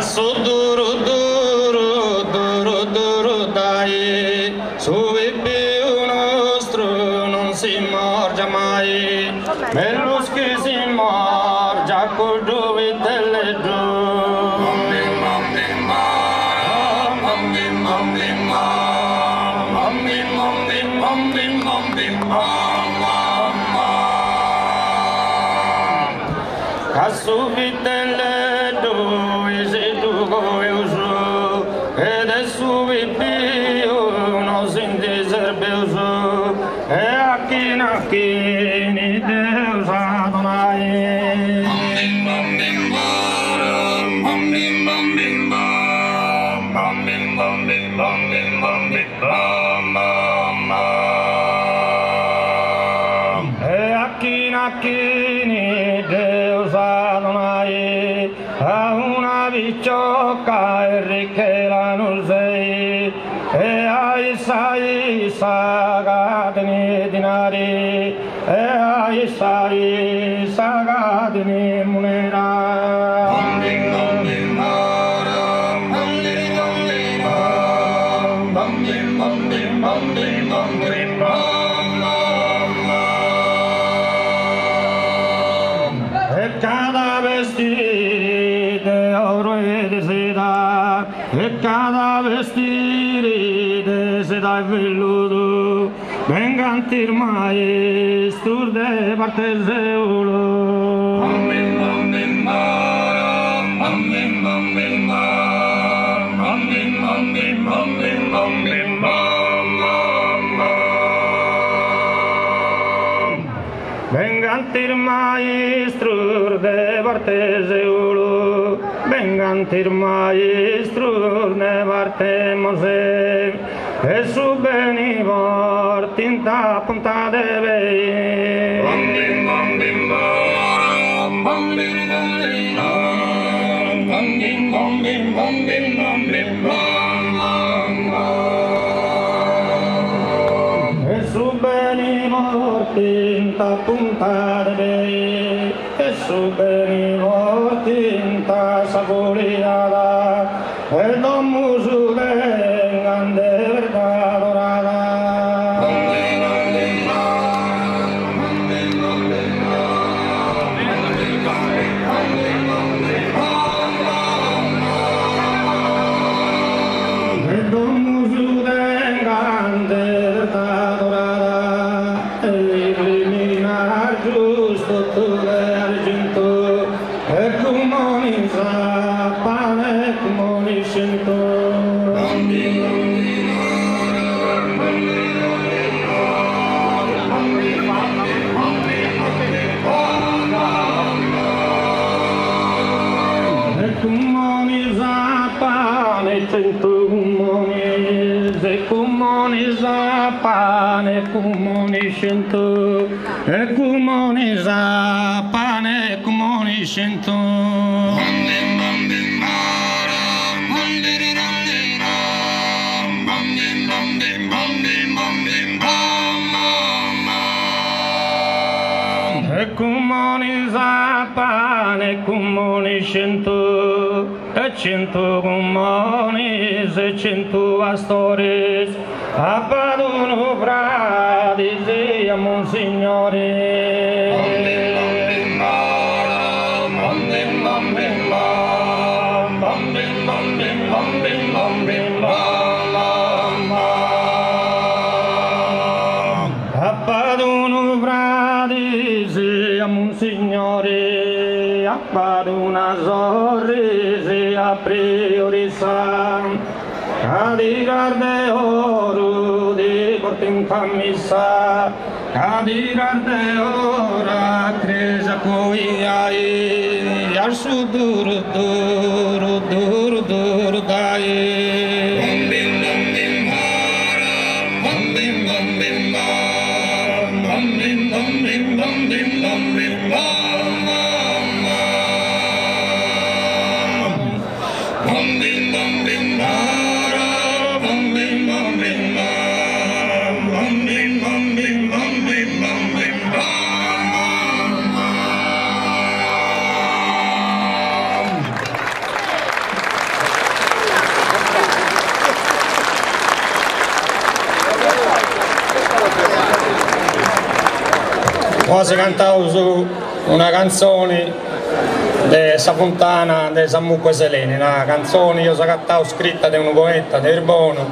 Casso duro duro duro duro dai, sulle più nostro non si morgia mai, bello che si morgia con due delle Casso vitelle due se tu go uso ed è subito non si deserbeoso e a chi na chi ni Deus Adonai e a chi na chi ni Deus Adonai a una vicioca e ricchera non sei e a Isai sagadni dinari e a Isai sagadni munera e cada vestire oro e di seda e cada vestire di seda e velluto venganti il maestro de Barteseulo venganti il maestro de Barteseulo venganti il maestro de Bartemose e su beni vortinta punta de vei e su beni vortinta punta de vei e su beni vortinta saboreada e non musu vengan de verdad dorada e non musu vengan de verdad dorada e illuminar giusto tu de argento e comunizza pane comuniscento comunizza pane comuniscento e comunizza pane comuniscento e comunizza pane comuniscento e 100 comuni e 100 astores a Paduno Frati a Monsignore a Paduno Frati a Monsignore a Paduna Zorri a priori san a dirar de oro di portin camisa a dirar de ora cresa coi ai al su duro duro duro duro dai Ora si cantava su una canzone di Fontana di Sammucco Selene, una canzone io cantavo scritta da un poeta del Bono,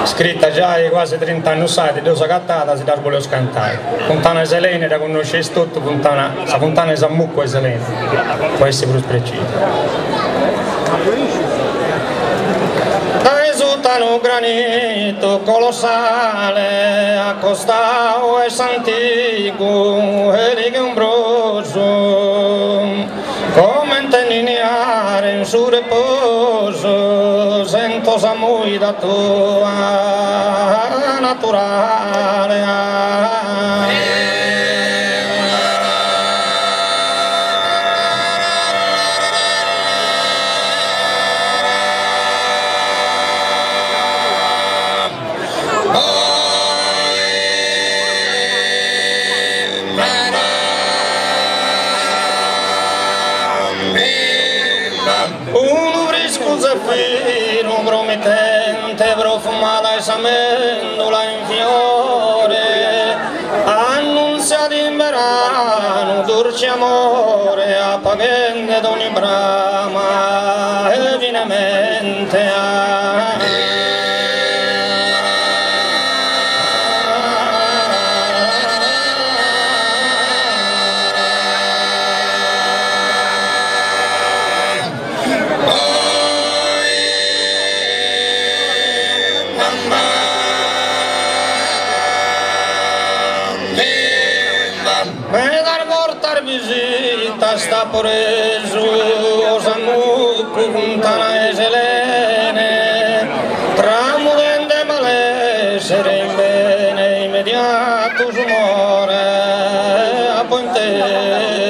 scritta già quasi 30 anni fa, io so cantata, si volevo scantare. Fontana Selene, la conoscete tutto, Fontana di Sammucco Selene, può essere più preciso. Un granito colossale accostato e santico e rigombroso come inteniare in suo riposo sento s'amui da tua naturale. Un promettente profumata e samendola in fiore annunzia d'inverno dolce amore appagante d'ogni brama e vinemente sta preso Sammucco Fontana e Selene tramudente malessere in bene immediato sumore a Ponteso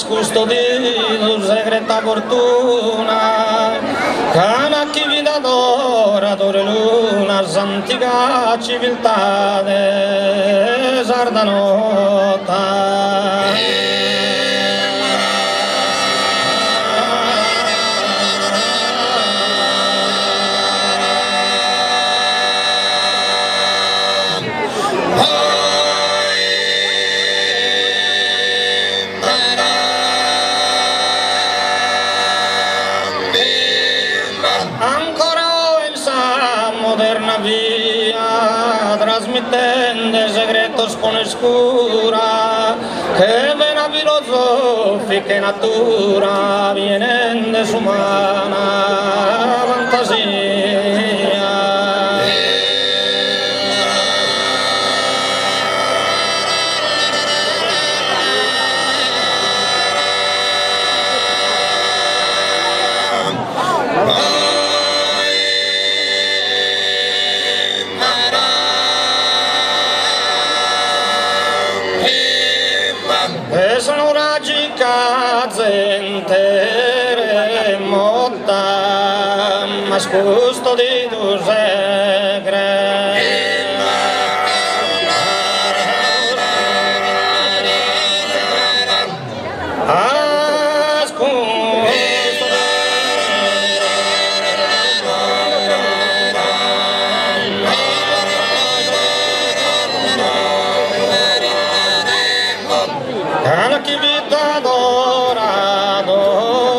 custodito segreta fortuna cana chi vi d'adora dore luna santica civiltà de sardanota. Trasmettendo segreto spone scura che vena filosofica e natura viene su umana fantasia. Sono raggi cazentere motta ma scusto di tu segre chi vita adore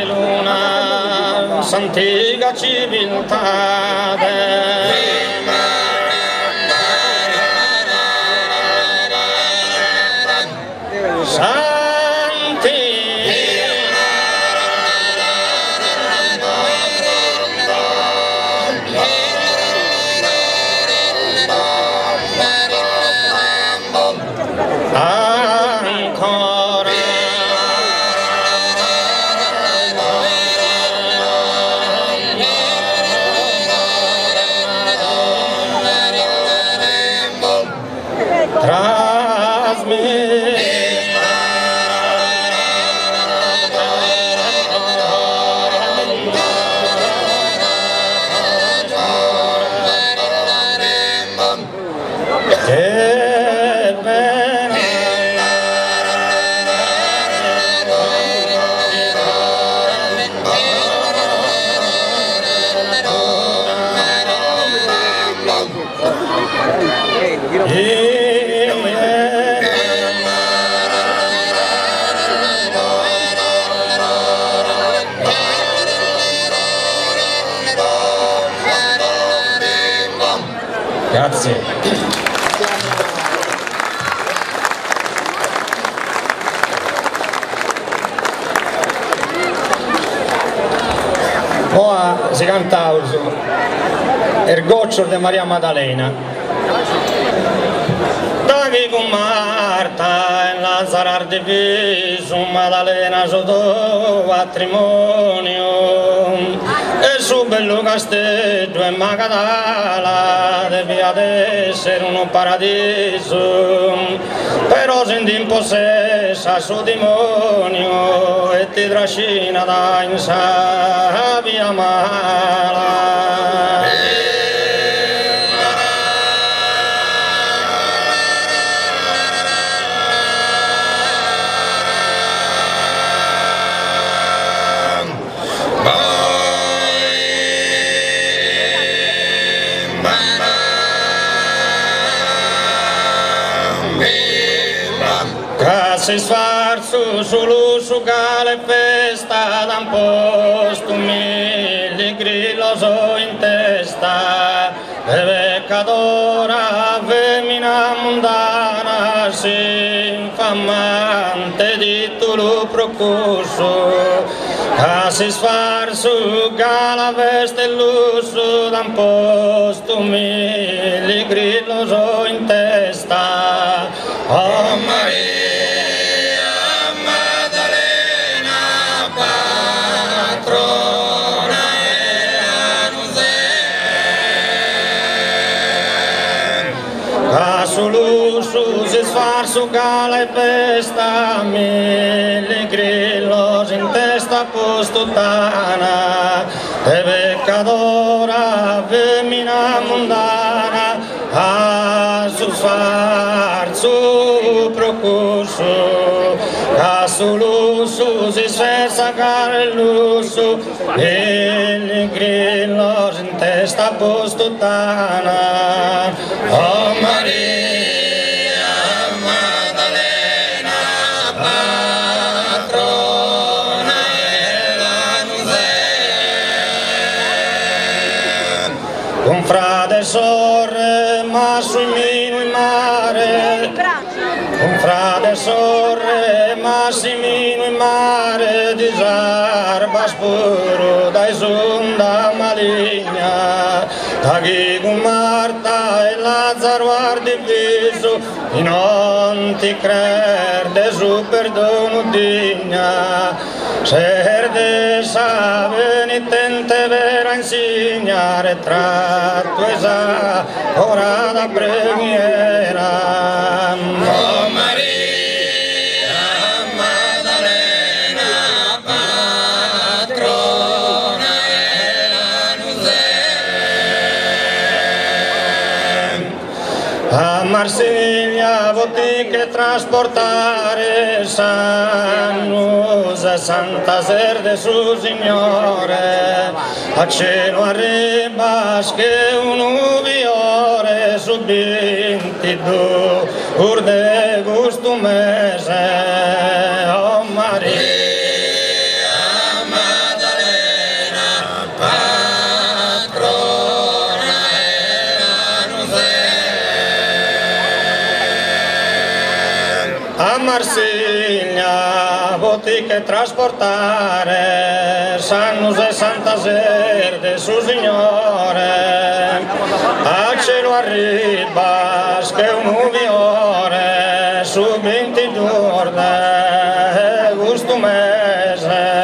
luna santica civiltà Grazie. Ora si canta il goccio di Maria Maddalena. Daghi con Marta e Lazzaro Ardiviso, Maddalena sotto matrimonio, e su bello castello e Magadala devia essere un paradiso, però senti impossessa su demonio e ti trascina da in sabbia mala. Si sfarzo sull'uso che festa da un posto mille grillo so in testa e peccadora femmina mondana si infamante di tu lo procusso che si sfarzo che la veste l'uso da un posto mille grillo so in testa. Oh Maria sull'uso si sfarzo che festa mille grillo in testa postuttana e peccadora femmina mondana a su sfarzo procusso che sull'uso si sferza che l'uso mille grillo in testa postuttana. Oh Maria un frate sorre ma sui mino in mare, un frate sorre ma si mino in mare, disarba spuro dai sonda maligna, da chi con Marta e Lazzaro Ardiviso e non ti crede su perdono digna, se sa venitente vera insegnare tratto esa ora da preghiera. Oh Maria Maddalena patrona e a Marsiglia bottiglie trasportare Sannusa Santa Serde su Signore a cielo arriba che un uviore su 22 urde gusto mese. Oh Maria a Marsiglia bottiglie trasportare Sannusa e Santa Serde su Signore a cielo arriba che un uviore su 22 orde gusto mese.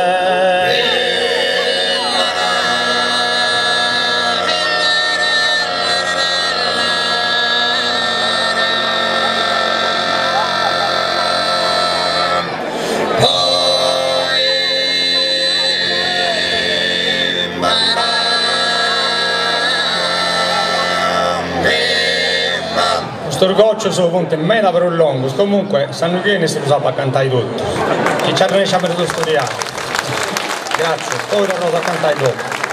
Storgoccio sono punti meno per un lungo, comunque sanno che ne si sa per cantare tutto. Chi ci riesce a vedere studiare. Grazie, poi torno a cantare dopo.